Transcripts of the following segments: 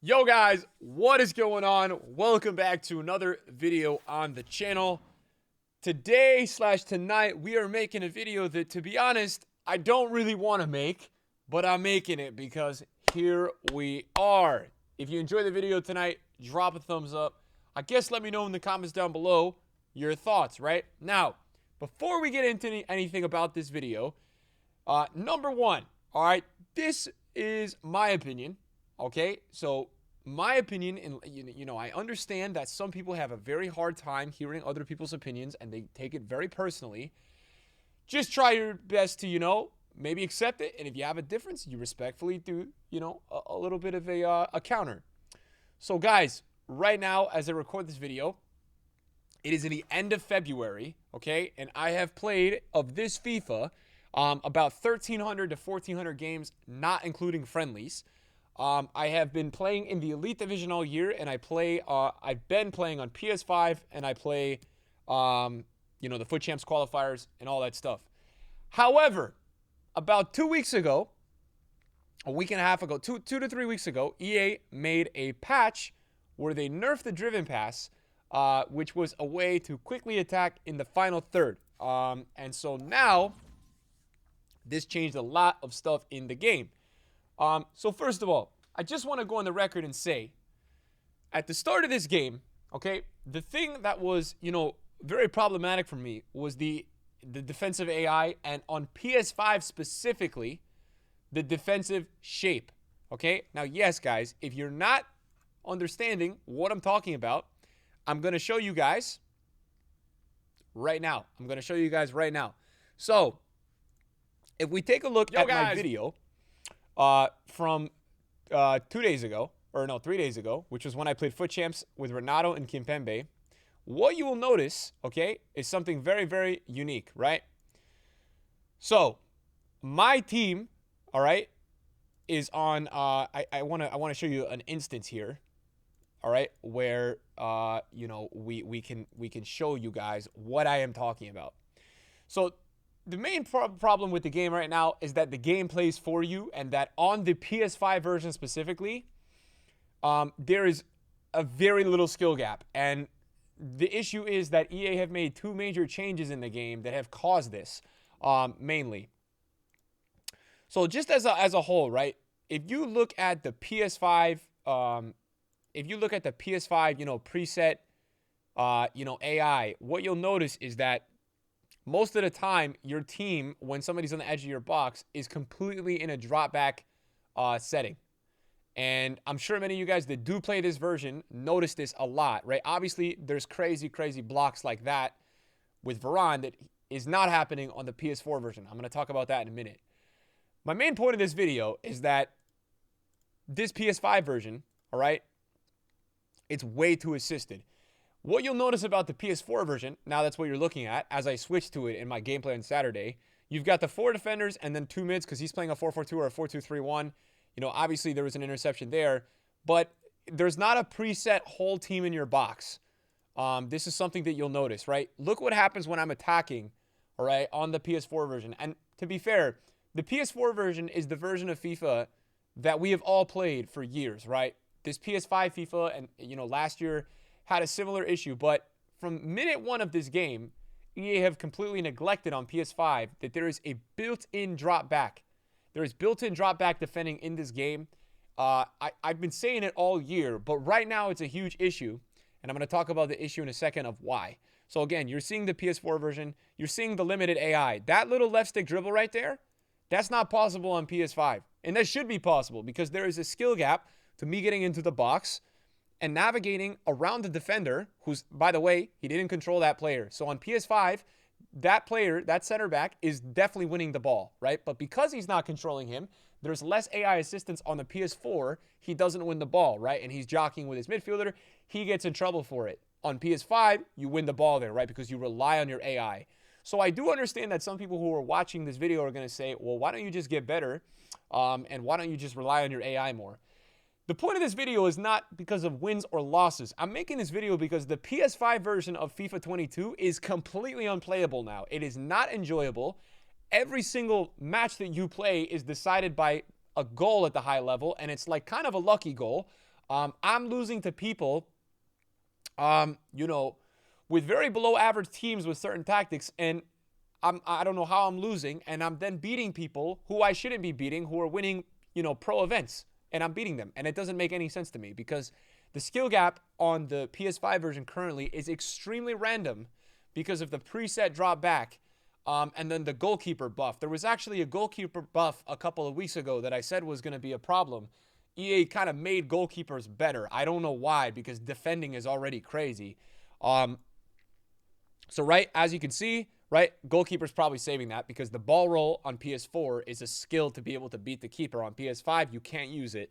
Yo guys, what is going on? Welcome back to another video on the channel. Tonight we are making a video that, to be honest, I don't really want to make, but I'm making it because here we are. If you enjoy the video tonight, drop a thumbs up. I guess let me know in the comments down below your thoughts, right? Now, before we get into anything about this video, number one, all right, this is my opinion. Okay, so my opinion, and I understand that some people have a very hard time hearing other people's opinions and they take it very personally. Just try your best to, maybe accept it. And if you have a difference, you respectfully do, a little bit of a counter. So guys, right now, as I record this video, it is in the end of February, okay? And I have played, of this FIFA, about 1,300 to 1,400 games, not including friendlies. I have been playing in the Elite Division all year, and I've been playing on PS5, and I play, the Foot Champs qualifiers and all that stuff. However, about 2 weeks ago, a week and a half ago, two to 3 weeks ago, EA made a patch where they nerfed the driven pass, which was a way to quickly attack in the final third. And so now, this changed a lot of stuff in the game. So first of all, I just want to go on the record and say, at the start of this game, okay, the thing that was, very problematic for me was the defensive AI, and on PS5 specifically, the defensive shape, okay? Now, yes, guys, if you're not understanding what I'm talking about, I'm going to show you guys right now. So, if we take a look at my video from 3 days ago, which was when I played Foot Champs with Renato and Kimpembe, what you will notice, okay, is something very, very unique, right? So, my team, all right, is on, I want to show you an instance here, all right, where, we can show you guys what I am talking about. So, the main problem with the game right now is that the game plays for you, and that on the PS5 version specifically, there is a very little skill gap. And the issue is that EA have made two major changes in the game that have caused this, mainly. So just as a whole, right? If you look at the PS5, preset, AI, what you'll notice is that most of the time, your team, when somebody's on the edge of your box, is completely in a drop back setting. And I'm sure many of you guys that do play this version notice this a lot, right? Obviously, there's crazy blocks like that with Varane that is not happening on the PS4 version. I'm going to talk about that in a minute. My main point of this video is that this PS5 version, all right, it's way too assisted. What you'll notice about the PS4 version, now that's what you're looking at, as I switch to it in my gameplay on Saturday, you've got the 4 defenders and then 2 mids because he's playing a 4-4-2 or a 4-2-3-1. Obviously there was an interception there, but there's not a preset whole team in your box. This is something that you'll notice, right? Look what happens when I'm attacking, all right, on the PS4 version. And to be fair, the PS4 version is the version of FIFA that we have all played for years, right? This PS5 FIFA and, last year had a similar issue, but from minute one of this game, EA have completely neglected on PS5 that there is a built-in drop back. There is built-in drop back defending in this game. I've been saying it all year, but right now it's a huge issue, and I'm going to talk about the issue in a second of why. So again, you're seeing the PS4 version. You're seeing the limited AI. That little left stick dribble right there, that's not possible on PS5, and that should be possible because there is a skill gap to me getting into the box and navigating around the defender, who's, by the way, he didn't control that player. So on PS5, that player, that center back, is definitely winning the ball, right? But because he's not controlling him, there's less AI assistance on the PS4. He doesn't win the ball, right? And he's jockeying with his midfielder. He gets in trouble for it. On PS5, you win the ball there, right? Because you rely on your AI. So I do understand that some people who are watching this video are going to say, well, why don't you just get better? And why don't you just rely on your AI more? The point of this video is not because of wins or losses. I'm making this video because the PS5 version of FIFA 22 is completely unplayable now. It is not enjoyable. Every single match that you play is decided by a goal at the high level, and it's like kind of a lucky goal. I'm losing to people, you know, with very below average teams with certain tactics, and I don't know how I'm losing, and I'm then beating people who I shouldn't be beating, who are winning, you know, pro events, and I'm beating them. And it doesn't make any sense to me because the skill gap on the PS5 version currently is extremely random because of the preset drop back, and then the goalkeeper buff. There was actually a goalkeeper buff a couple of weeks ago that I said was going to be a problem. EA kind of made goalkeepers better. I don't know why, because defending is already crazy. So, right, as you can see, right, goalkeeper's probably saving that because the ball roll on PS4 is a skill to be able to beat the keeper. On PS5, you can't use it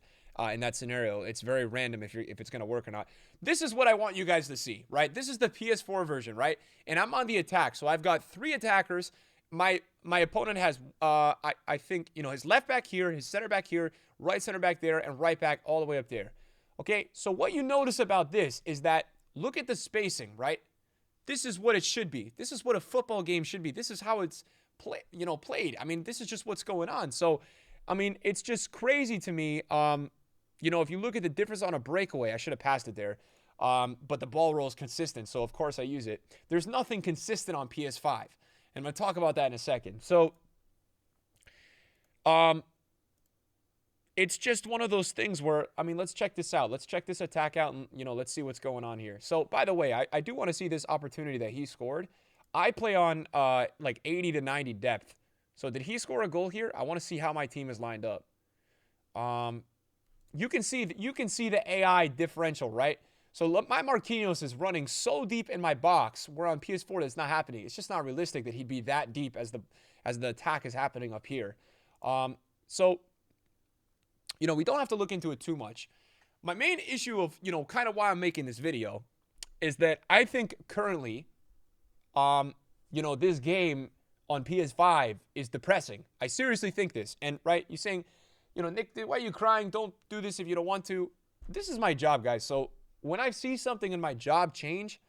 in that scenario. It's very random if it's going to work or not. This is what I want you guys to see, right? This is the PS4 version, right? And I'm on the attack, so I've got 3 attackers. My opponent has, I think, you know, his left back here, his center back here, right center back there, and right back all the way up there. Okay, so what you notice about this is that, look at the spacing, right? This is what it should be. This is what a football game should be. This is how it's played. I mean, this is just what's going on. So, I mean, it's just crazy to me. You know, if you look at the difference on a breakaway, I should have passed it there. But the ball roll is consistent, so of course I use it. There's nothing consistent on PS5. And I'm going to talk about that in a second. So, it's just one of those things where, I mean, let's check this out. Let's check this attack out and, you know, let's see what's going on here. So, by the way, I do want to see this opportunity that he scored. I play on like 80 to 90 depth. So, did he score a goal here? I want to see how my team is lined up. You can see the AI differential, right? So, my Marquinhos is running so deep in my box, where on PS4 that's not happening. It's just not realistic that he'd be that deep as the attack is happening up here. So, you know, we don't have to look into it too much. My main issue of, you know, kind of why I'm making this video is that I think currently, you know, this game on PS5 is depressing. I seriously think this. And, right, you're saying, you know, Nick, why are you crying? Don't do this if you don't want to. This is my job, guys. So when I see something in my job change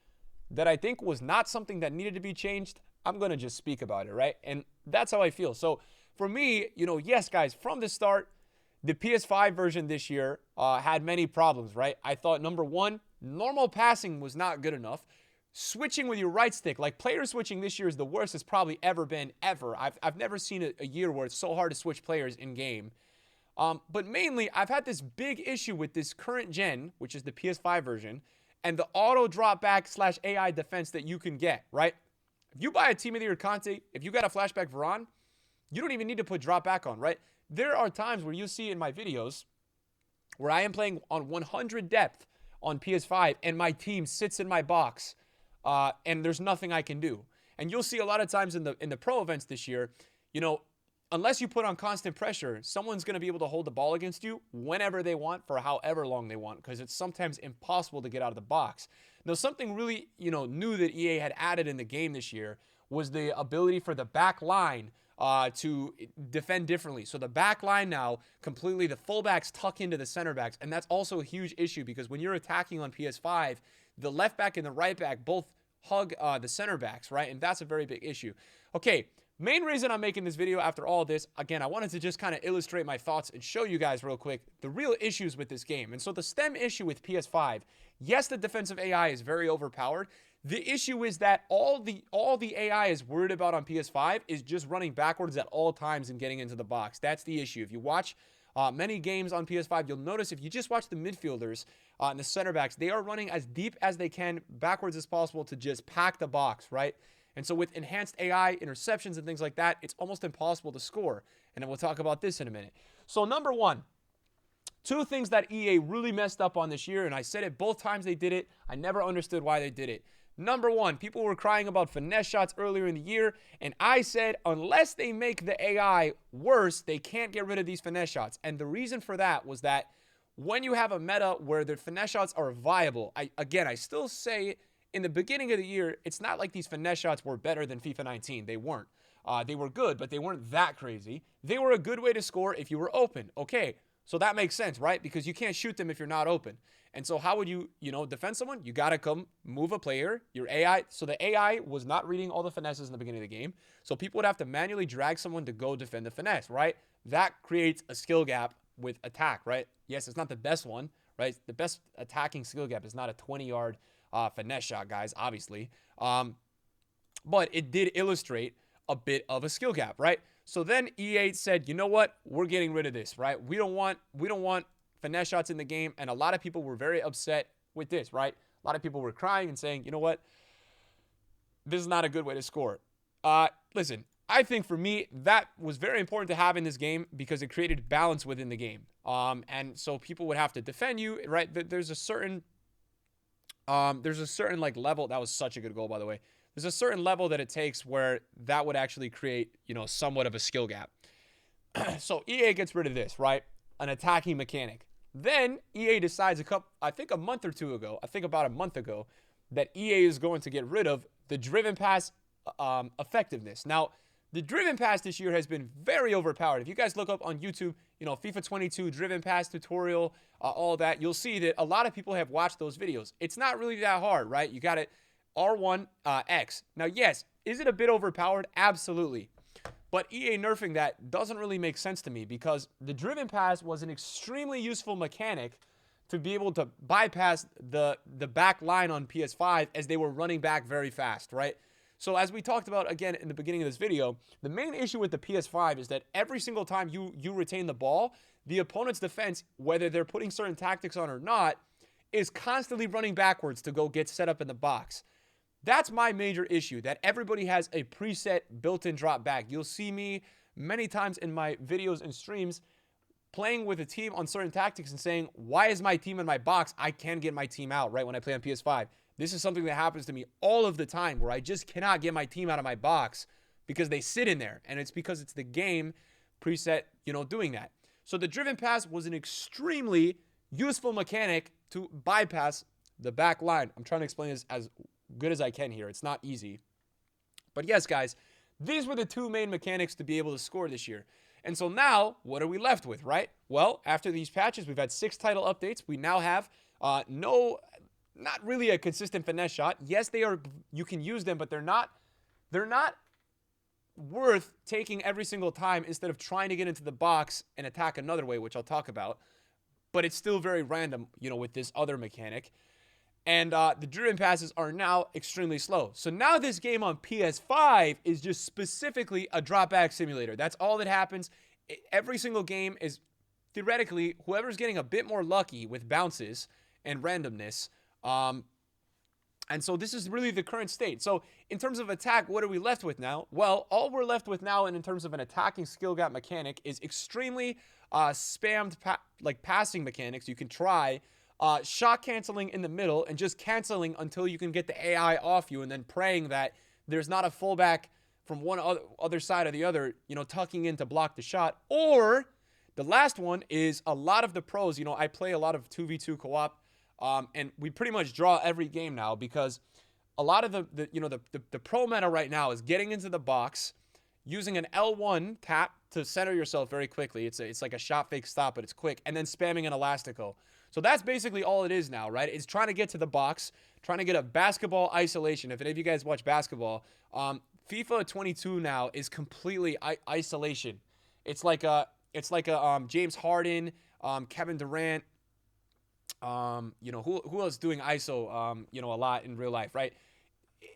that I think was not something that needed to be changed, I'm going to just speak about it, right? And that's how I feel. So for me, you know, yes, guys, from the start, the PS5 version this year had many problems, right? I thought, number one, normal passing was not good enough. Switching with your right stick, like player switching this year is the worst it's probably ever been, ever. I've never seen a year where it's so hard to switch players in game. But mainly, I've had this big issue with this current gen, which is the PS5 version, and the auto drop back / AI defense that you can get, right? If you buy a Team of the Year Conte, if you got a flashback Varane, you don't even need to put drop back on, right? There are times where you see in my videos where I am playing on 100 depth on PS5 and my team sits in my box and there's nothing I can do. And you'll see a lot of times in the pro events this year, you know, unless you put on constant pressure, someone's going to be able to hold the ball against you whenever they want for however long they want, because it's sometimes impossible to get out of the box. Now, something really, you know, new that EA had added in the game this year was the ability for the back line to defend differently. So the back line now, completely, the fullbacks tuck into the center backs, and that's also a huge issue because when you're attacking on PS5, the left back and the right back both hug the center backs, right? And that's a very big issue. Okay, main reason I'm making this video after all this, again, I wanted to just kind of illustrate my thoughts and show you guys real quick the real issues with this game. And so the stem issue with PS5, yes, the defensive AI is very overpowered. The issue is that all the AI is worried about on PS5 is just running backwards at all times and getting into the box. That's the issue. If you watch many games on PS5, you'll notice if you just watch the midfielders and the center backs, they are running as deep as they can backwards as possible to just pack the box, right? And so with enhanced AI, interceptions, and things like that, it's almost impossible to score. And then we'll talk about this in a minute. So number one, 2 things that EA really messed up on this year, and I said it both times they did it. I never understood why they did it. Number one, people were crying about finesse shots earlier in the year, and I said unless they make the AI worse, they can't get rid of these finesse shots. And the reason for that was that when you have a meta where the finesse shots are viable, I still say in the beginning of the year, it's not like these finesse shots were better than FIFA 19. They weren't. They were good, but they weren't that crazy. They were a good way to score if you were open. Okay, so that makes sense, right? Because you can't shoot them if you're not open. And so how would you defend someone? You got to come move a player, your AI. So the AI was not reading all the finesses in the beginning of the game. So people would have to manually drag someone to go defend the finesse, right? That creates a skill gap with attack, right? Yes, it's not the best one, right? The best attacking skill gap is not a 20-yard finesse shot, guys, obviously. But it did illustrate a bit of a skill gap, right? So then EA said, you know what? We're getting rid of this, right? We don't want finesse shots in the game. And a lot of people were very upset with this, right? A lot of people were crying and saying, you know what? This is not a good way to score. Listen, I think for me, that was very important to have in this game because it created balance within the game. And so people would have to defend you, right? There's a certain like level. That was such a good goal, by the way. There's a certain level that it takes where that would actually create, you know, somewhat of a skill gap. So EA gets rid of this, right? An attacking mechanic. Then EA decides about a month ago, that EA is going to get rid of the driven pass effectiveness. Now, the driven pass this year has been very overpowered. If you guys look up on YouTube, you know, FIFA 22 driven pass tutorial, all that, you'll see that a lot of people have watched those videos. It's not really that hard, right? You got it. R1, X. Now, yes, is it a bit overpowered? Absolutely. But EA nerfing that doesn't really make sense to me because the driven pass was an extremely useful mechanic to be able to bypass the back line on PS5 as they were running back very fast, right? So as we talked about again in the beginning of this video, the main issue with the PS5 is that every single time you retain the ball, the opponent's defense, whether they're putting certain tactics on or not, is constantly running backwards to go get set up in the box. That's my major issue, that everybody has a preset built-in drop back. You'll see me many times in my videos and streams playing with a team on certain tactics and saying, why is my team in my box? I can't get my team out, right, when I play on PS5. This is something that happens to me all of the time where I just cannot get my team out of my box because they sit in there. And it's because it's the game preset, you know, doing that. So the driven pass was an extremely useful mechanic to bypass the back line. I'm trying to explain this as good as I can here. It's not easy. But yes, guys, these were the two main mechanics to be able to score this year. And so now, what are we left with, right? Well, after these patches, we've had 6 title updates. We now have not really a consistent finesse shot. Yes, they are. You can use them, but they're not worth taking every single time instead of trying to get into the box and attack another way, which I'll talk about. But it's still very random, you know, with this other mechanic. And the driven passes are now extremely slow. So now this game on PS5 is just specifically a drop back simulator. That's all that happens. Every single game is theoretically whoever's getting a bit more lucky with bounces and randomness. And so this is really the current state. So in terms of attack, what are we left with now? Well, all we're left with now in terms of an attacking skill gap mechanic is extremely spammed passing mechanics. You can try shot canceling in the middle and just canceling until you can get the AI off you and then praying that there's not a fullback from one other side or the other, you know, tucking in to block the shot. Or the last one is a lot of the pros, you know, I play a lot of 2v2 co-op and we pretty much draw every game now because a lot of the pro meta right now is getting into the box, using an L1 tap to center yourself very quickly. It's like a shot fake stop, but it's quick, and then spamming an elastico. So that's basically all it is now, right? It's trying to get to the box, trying to get a basketball isolation. If any of you guys watch basketball, FIFA 22 now is completely isolation. It's like a James Harden, Kevin Durant, you know, who else doing ISO, you know, a lot in real life, right?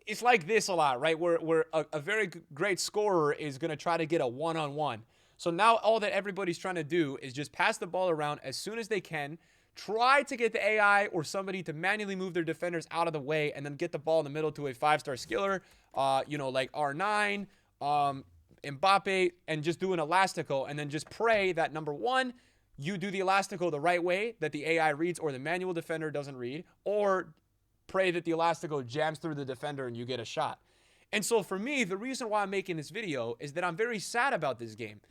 It's like this a lot, right? Where a very great scorer is going to try to get a one-on-one. So now all that everybody's trying to do is just pass the ball around as soon as they can, try to get the AI or somebody to manually move their defenders out of the way and then get the ball in the middle to a 5-star skiller, you know, like R9, Mbappe, and just do an elastico and then just pray that, number one, you do the elastico the right way that the AI reads or the manual defender doesn't read, or pray that the elastico jams through the defender and you get a shot. And so for me, the reason why I'm making this video is that I'm very sad about this game.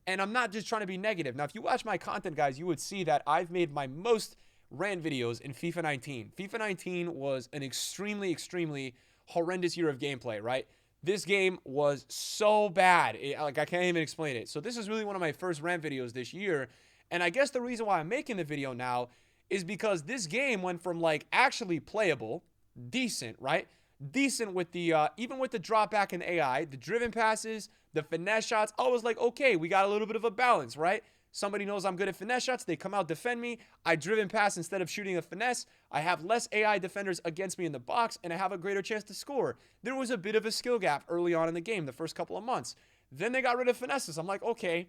And I'm not just trying to be negative. Now, if you watch my content, guys, you would see that I've made my most rant videos in FIFA 19. FIFA 19 was an extremely, extremely horrendous year of gameplay, right? This game was so bad. I can't even explain it. So this is really one of my first rant videos this year. And I guess the reason why I'm making the video now is because this game went from like actually playable, decent, right? Decent with the, even with the drop back in AI, the driven passes, the finesse shots. I was like, okay, we got a little bit of a balance, right? Somebody knows I'm good at finesse shots. They come out, defend me. I driven pass instead of shooting a finesse. I have less AI defenders against me in the box, and I have a greater chance to score. There was a bit of a skill gap early on in the game, the first couple of months. Then they got rid of finesses. I'm like, okay,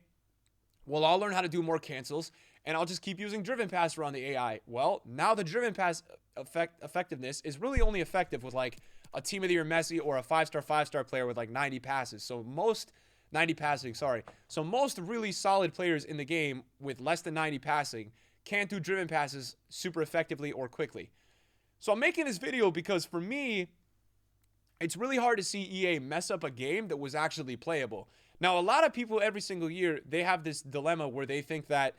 well, I'll learn how to do more cancels, and I'll just keep using driven pass around the AI. Well, now the driven pass effectiveness is really only effective with like a team of the year Messi or a five-star player with like 90 passes. So most 90 passing, sorry. So most really solid players in the game with less than 90 passing can't do driven passes super effectively or quickly. So I'm making this video because for me, it's really hard to see EA mess up a game that was actually playable. Now, a lot of people every single year, they have this dilemma where they think that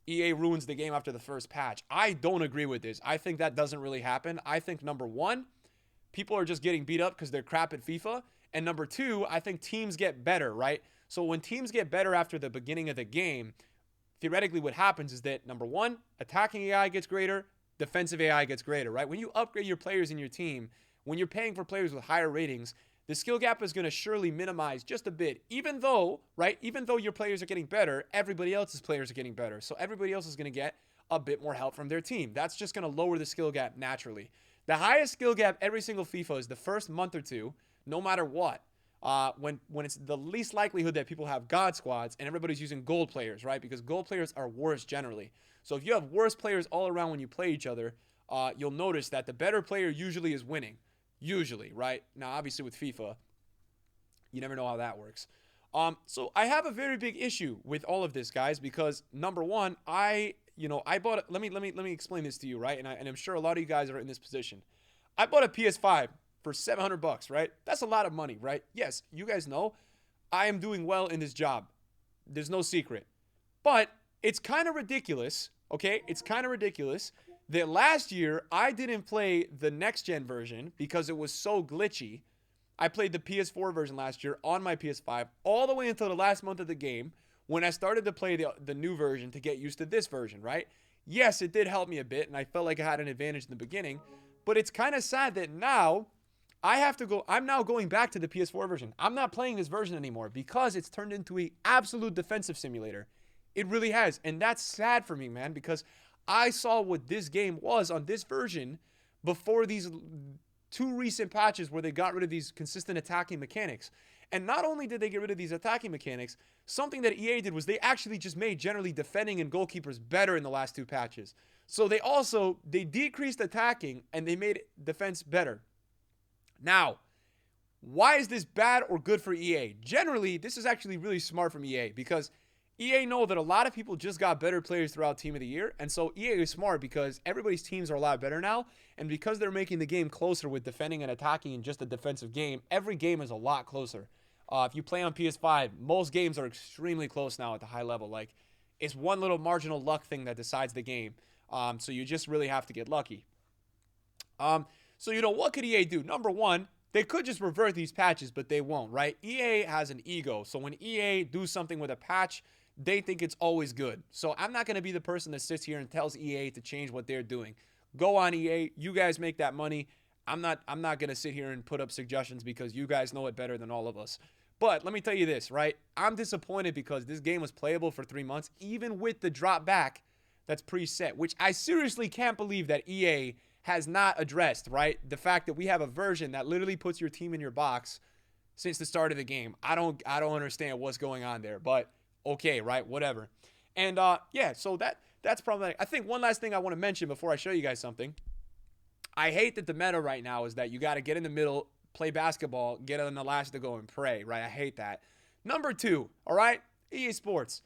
EA ruins the game after the first patch. I don't agree with this. I think that doesn't really happen. I think number one, people are just getting beat up because they're crap at FIFA. And number two, I think teams get better, right? So when teams get better after the beginning of the game, theoretically what happens is that, number one, attacking AI gets greater, defensive AI gets greater, right? When you upgrade your players in your team, when you're paying for players with higher ratings, the skill gap is going to surely minimize just a bit, even though, right, even though your players are getting better, everybody else's players are getting better. So everybody else is going to get a bit more help from their team. That's just going to lower the skill gap naturally. The highest skill gap every single FIFA is the first month or two, no matter what. When it's the least likelihood that people have God squads and everybody's using gold players, right? Because gold players are worse generally. So if you have worse players all around when you play each other, you'll notice that the better player usually is winning. Usually, right? Now, obviously with FIFA, you never know how that works. So I have a very big issue with all of this, guys, because number one, I bought. Let me explain this to you, right? And I'm sure a lot of you guys are in this position. I bought a PS5 for $700, right? That's a lot of money, right? Yes, you guys know I am doing well in this job. There's no secret, but it's kind of ridiculous. Okay, it's kind of ridiculous that last year I didn't play the next gen version because it was so glitchy. I played the PS4 version last year on my PS5 all the way until the last month of the game when I started to play the new version to get used to this version, right? Yes, it did help me a bit and I felt like I had an advantage in the beginning, but it's kind of sad that now I'm now going back to the PS4 version. I'm not playing this version anymore because it's turned into an absolute defensive simulator. It really has, and that's sad for me, man, because I saw what this game was on this version before these two recent patches where they got rid of these consistent attacking mechanics. And not only did they get rid of these attacking mechanics, something that EA did was they actually just made generally defending and goalkeepers better in the last two patches. So they decreased attacking and they made defense better. Now, why is this bad or good for EA? Generally, this is actually really smart from EA because EA know that a lot of people just got better players throughout Team of the Year, and so EA is smart because everybody's teams are a lot better now, and because they're making the game closer with defending and attacking in just a defensive game, every game is a lot closer. If you play on PS5, most games are extremely close now at the high level. Like, it's one little marginal luck thing that decides the game, so you just really have to get lucky. So, what could EA do? Number one, they could just revert these patches, but they won't, right? EA has an ego, so when EA do something with a patch, they think it's always good. So I'm not going to be the person that sits here and tells EA to change what they're doing. Go on, EA. You guys make that money. I'm not going to sit here and put up suggestions because you guys know it better than all of us. But let me tell you this, right? I'm disappointed because this game was playable for 3 months, even with the drop back that's preset, which I seriously can't believe that EA has not addressed, right? The fact that we have a version that literally puts your team in your box since the start of the game. I don't understand what's going on there, but okay, right? Whatever. And yeah, so that's problematic. I think one last thing I want to mention before I show you guys something. I hate that the meta right now is that you got to get in the middle, play basketball, get an Elastico and pray, right? I hate that. Number two, all right? EA Sports.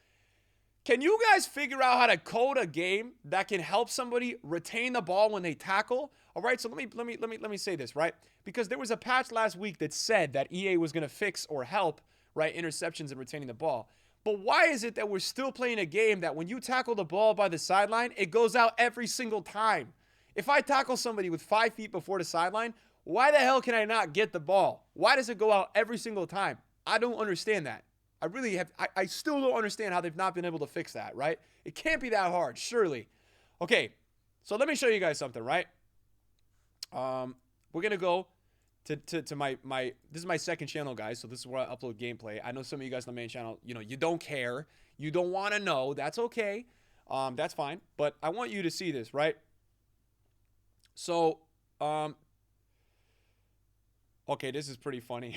Can you guys figure out how to code a game that can help somebody retain the ball when they tackle? All right, so let me say this, right? Because there was a patch last week that said that EA was going to fix or help, right, interceptions and retaining the ball. But why is it that we're still playing a game that when you tackle the ball by the sideline, it goes out every single time? If I tackle somebody with 5 feet before the sideline, why the hell can I not get the ball? Why does it go out every single time? I don't understand that. I still don't understand how they've not been able to fix that, right? It can't be that hard, surely. Okay, so let me show you guys something, right? We're going to go to my this is my second channel, guys. So this is where I upload gameplay. I know some of you guys on the main channel, you know, you don't care, you don't want to know. That's okay, that's fine. But I want you to see this, right? So, okay, this is pretty funny.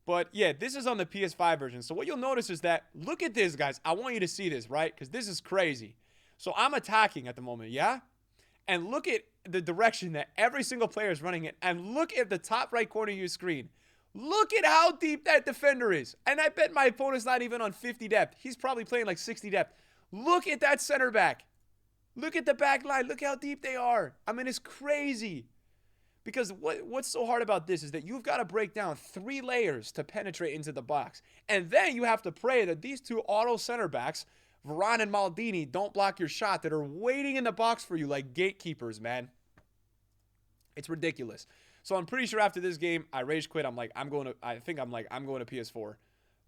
But yeah, this is on the PS5 version. So what you'll notice is that, look at this, guys. I want you to see this, right? Because this is crazy. So I'm attacking at the moment, yeah? And look at the direction that every single player is running in. And look at the top right corner of your screen. Look at how deep that defender is. And I bet my opponent's not even on 50 depth. He's probably playing like 60 depth. Look at that center back. Look at the back line. Look how deep they are. I mean, it's crazy. Because what's so hard about this is that you've got to break down 3 layers to penetrate into the box. And then you have to pray that these 2 auto center backs, Varane and Maldini, don't block your shot, that are waiting in the box for you like gatekeepers, man. It's ridiculous. So I'm pretty sure after this game, I rage quit. I'm going to PS4.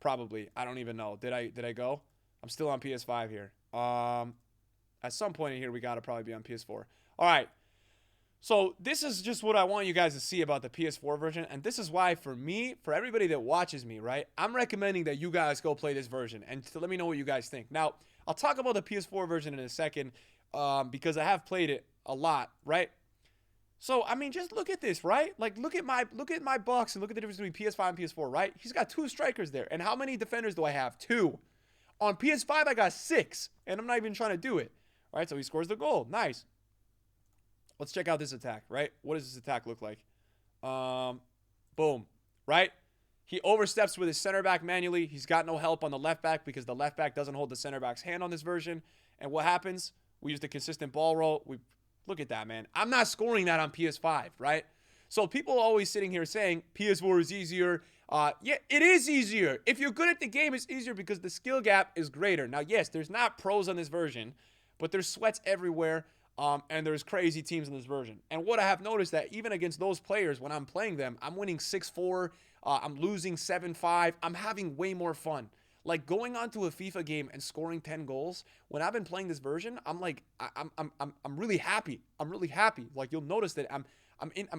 Probably. I don't even know. Did I go? I'm still on PS5 here. At some point in here, we got to probably be on PS4. All right. So this is just what I want you guys to see about the PS4 version. And this is why, for me, for everybody that watches me, right, I'm recommending that you guys go play this version and to let me know what you guys think. Now, I'll talk about the PS4 version in a second because I have played it a lot, right? So, I mean, just look at this, right? Like, look at my box and look at the difference between PS5 and PS4, right? He's got 2 strikers there. And how many defenders do I have? 2. On PS5, I got 6. And I'm not even trying to do it. All right, so he scores the goal. Nice. Let's check out this attack, right? What does this attack look like? Boom, right? He oversteps with his center back manually. He's got no help on the left back because the left back doesn't hold the center back's hand on this version. And what happens? We use the consistent ball roll. Look at that, man. I'm not scoring that on PS5, right? So people are always sitting here saying PS4 is easier. Yeah, it is easier. If you're good at the game, it's easier because the skill gap is greater. Now, yes, there's not pros on this version, but there's sweats everywhere. And there's crazy teams in this version. And what I have noticed that even against those players, when I'm playing them, I'm winning 6-4. I'm losing 7-5. I'm having way more fun. Like going onto a FIFA game and scoring 10 goals. When I've been playing this version, I'm like, I'm really happy. I'm really happy. Like you'll notice that I'm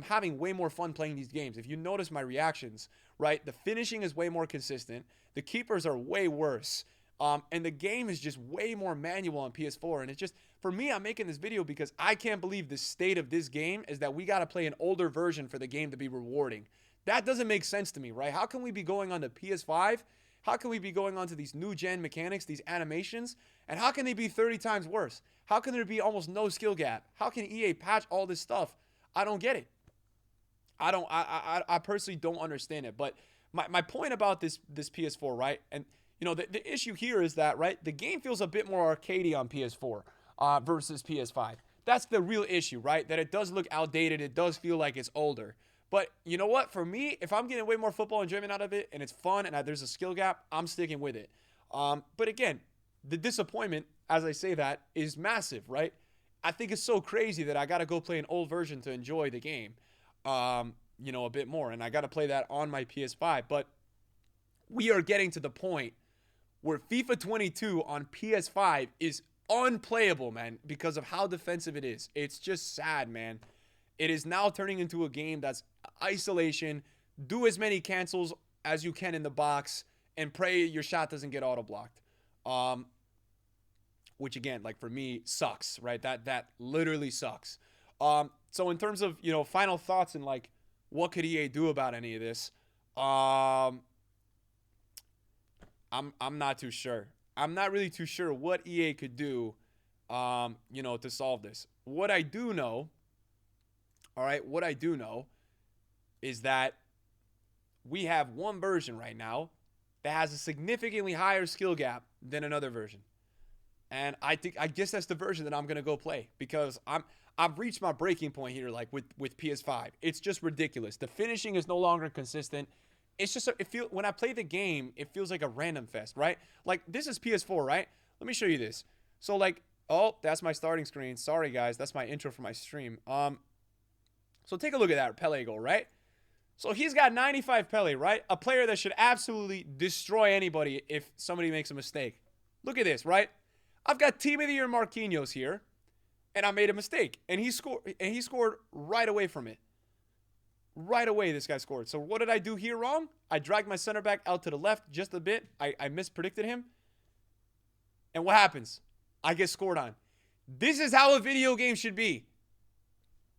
having way more fun playing these games. If you notice my reactions, right? The finishing is way more consistent. The keepers are way worse. And the game is just way more manual on PS4. And it's just, for me, I'm making this video because I can't believe the state of this game is that we got to play an older version for the game to be rewarding. That doesn't make sense to me, right? How can we be going on to PS5? How can we be going on to these new gen mechanics, these animations? And how can they be 30 times worse? How can there be almost no skill gap? How can EA patch all this stuff? I don't get it. I personally don't understand it. But my point about this PS4, right? And you know, the issue here is that, right, the game feels a bit more arcadey on PS4 versus PS5. That's the real issue, right? That it does look outdated. It does feel like it's older. But you know what? For me, if I'm getting way more football enjoyment out of it and it's fun and there's a skill gap, I'm sticking with it. But again, the disappointment, as I say that, is massive, right? I think it's so crazy that I got to go play an old version to enjoy the game, you know, a bit more. And I got to play that on my PS5. But we are getting to the point where FIFA 22 on PS5 is unplayable, man, because of how defensive it is. It's just sad, man. It is now turning into a game that's isolation, do as many cancels as you can in the box, and pray your shot doesn't get auto-blocked. Which, again, like for me, sucks, right? That literally sucks. So in terms of, you know, final thoughts and, like, what could EA do about any of this? I'm not too sure. I'm not really too sure what EA could do, you know, to solve this. What I do know, all right, what I do know is that we have one version right now that has a significantly higher skill gap than another version. And I guess that's the version that I'm going to go play because I've reached my breaking point here, like with PS5. It's just ridiculous. The finishing is no longer consistent. It's just, when I play the game, it feels like a random fest, right? Like, this is PS4, right? Let me show you this. So, like, oh, that's my starting screen. Sorry, guys. That's my intro for my stream. So take a look at that Pele goal, right? So he's got 95 Pele, right? A player that should absolutely destroy anybody if somebody makes a mistake. Look at this, right? I've got Team of the Year Marquinhos here, and I made a mistake. And he scored right away from it. Right away, this guy scored. So what did I do here wrong? I dragged my center back out to the left just a bit. I mispredicted him. And what happens? I get scored on. This is how a video game should be.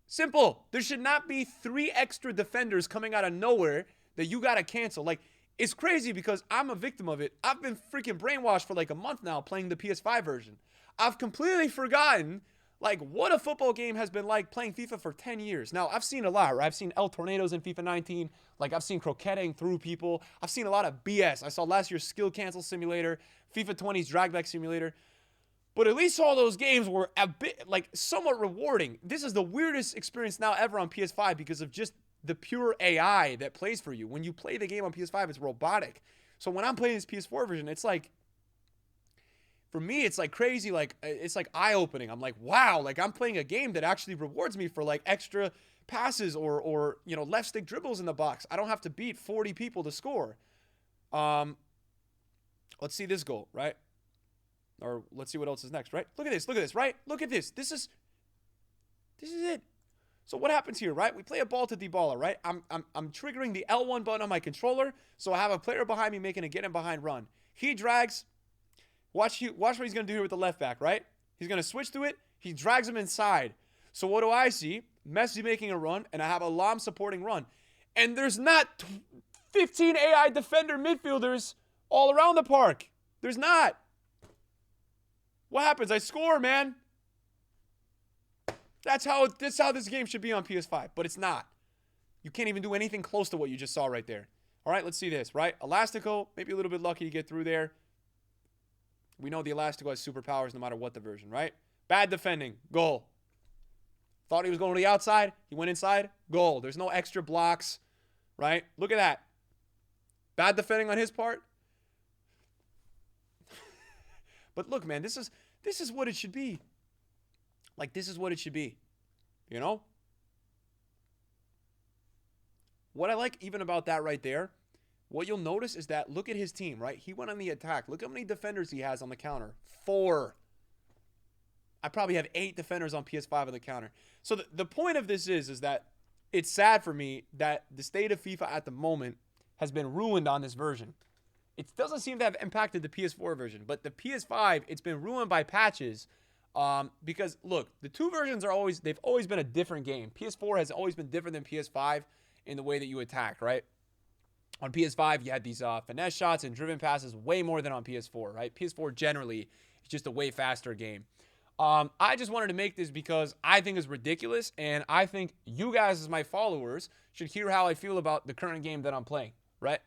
Simple. There should not be 3 extra defenders coming out of nowhere that you got to cancel. Like, it's crazy because I'm a victim of it. I've been freaking brainwashed for like a month now playing the PS5 version. I've completely forgotten like what a football game has been like playing FIFA for 10 years. Now, I've seen a lot, right? I've seen El Tornadoes in FIFA 19. Like, I've seen croqueting through people. I've seen a lot of BS. I saw last year's skill cancel simulator, FIFA 20's dragback simulator. But at least all those games were a bit, like, somewhat rewarding. This is the weirdest experience now ever on PS5 because of just the pure AI that plays for you. When you play the game on PS5, it's robotic. So when I'm playing this PS4 version, it's like, for me, it's like crazy. Like, it's like eye-opening. I'm like, wow, like I'm playing a game that actually rewards me for like extra passes or you know, left stick dribbles in the box. I don't have to beat 40 people to score. Let's see this goal, right? Or let's see what else is next, right? Look at this, right? Look at this. This is it. So what happens here, right? We play a ball to Dybala, right? I'm triggering the L1 button on my controller, so I have a player behind me making a get in behind run. He drags. Watch what he's going to do here with the left back, right? He's going to switch to it. He drags him inside. So what do I see? Messi making a run, and I have a Lam supporting run. And there's not 15 AI defender midfielders all around the park. There's not. What happens? I score, man. That's how this game should be on PS5, but it's not. You can't even do anything close to what you just saw right there. All right, let's see this, right? Elastico, maybe a little bit lucky to get through there. We know the Elastico has superpowers no matter what the version, right? Bad defending, goal. Thought he was going to the outside. He went inside, goal. There's no extra blocks, right? Look at that. Bad defending on his part. But look, man, this is what it should be. Like, this is what it should be. You know? What I like even about that right there, what you'll notice is that, look at his team, right? He went on the attack. Look how many defenders he has on the counter. 4. I probably have 8 defenders on PS5 on the counter. So the point of this is that it's sad for me that the state of FIFA at the moment has been ruined on this version. It doesn't seem to have impacted the PS4 version, but the PS5, it's been ruined by patches. Because look, the two versions they've always been a different game. PS4 has always been different than PS5 in the way that you attack, right? On PS5, you had these finesse shots and driven passes way more than on PS4, right? PS4 generally is just a way faster game. I just wanted to make this because I think it's ridiculous, and I think you guys as my followers should hear how I feel about the current game that I'm playing, right?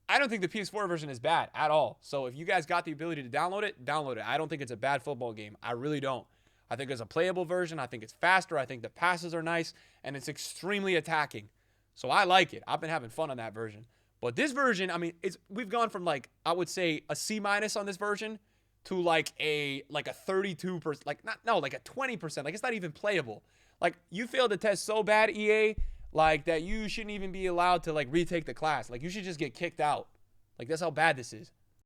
I don't think the PS4 version is bad at all. So if you guys got the ability to download it, download it. I don't think it's a bad football game. I really don't. I think it's a playable version. I think it's faster. I think the passes are nice, and it's extremely attacking. So I like it. I've been having fun on that version. But this version, I mean, we've gone from like, I would say a C- on this version to like a 32%, like a 20%. Like, it's not even playable. Like, you failed the test so bad, EA, like, that you shouldn't even be allowed to like retake the class. Like, you should just get kicked out. Like, that's how bad this is.